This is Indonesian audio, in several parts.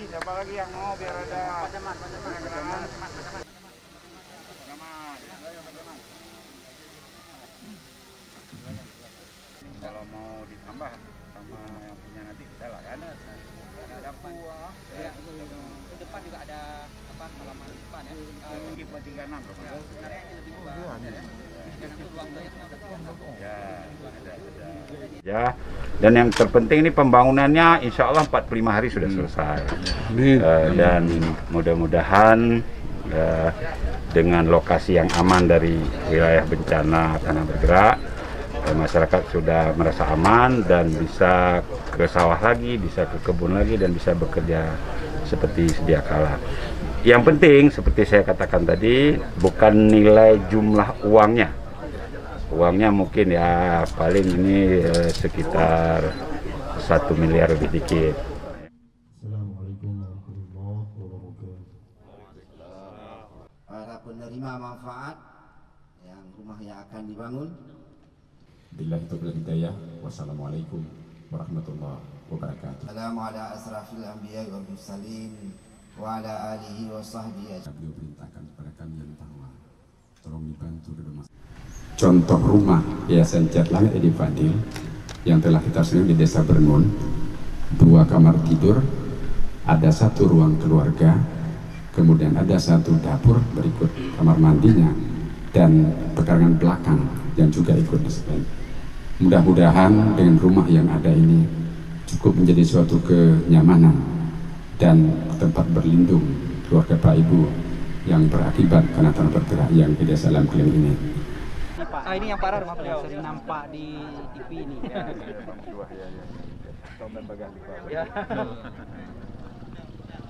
Siapa lagi yang mau biar ada kalau mau ditambah sama yang punya nanti kita lah kan. Ada kuah. Ya, di depan juga ada apa halaman depan ya. Tinggi 36 loh. Sebenarnya ini lebih luas. Ya, dan yang terpenting ini pembangunannya insya Allah 45 hari sudah selesai. Dan mudah-mudahan dengan lokasi yang aman dari wilayah bencana tanah bergerak, masyarakat sudah merasa aman dan bisa ke sawah lagi, bisa ke kebun lagi, dan bisa bekerja seperti sedia kala. Yang penting seperti saya katakan tadi, bukan nilai jumlah uangnya. Uangnya mungkin ya paling ini sekitar 1 miliar lebih dikit. Assalamualaikum warahmatullahi wabarakatuh. Para penerima manfaat yang rumah yang akan dibangun. Billahi taufiq wal hidayah. Wassalamualaikum warahmatullahi wabarakatuh. Assalamu ala asrafil anbiya wal mursalin wa ala alihi wa sahbihi. Beliau perintahkan kepada kami yang tawa, tolong dibantu kedua masyarakat. Contoh rumah Yayasan Jatlang Edi Fadil yang telah kita susun di Desa Bernun, 2 kamar tidur, ada 1 ruang keluarga, kemudian ada 1 dapur berikut kamar mandinya dan pekarangan belakang yang juga ikut disediakan. Mudah-mudahan dengan rumah yang ada ini cukup menjadi suatu kenyamanan dan tempat berlindung keluarga Pak Ibu yang berakibat karena tanah bergerak yang di Desa Alam Kling ini. Ini yang parah rumah beliau, sering nampak di TV ini. Ya.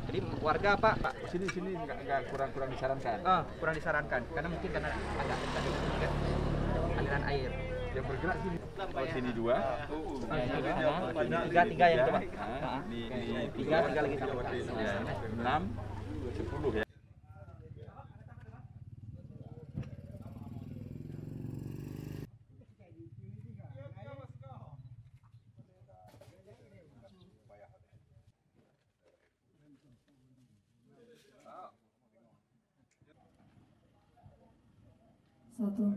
Jadi warga apa Pak? Sini nggak kurang disarankan. Kurang disarankan karena mungkin karena agak dekat dengan aliran air. Yang bergerak sini. Oh, sini 2. Tiga yang coba. Tiga lagi sama. 6, 10 ya. Satu.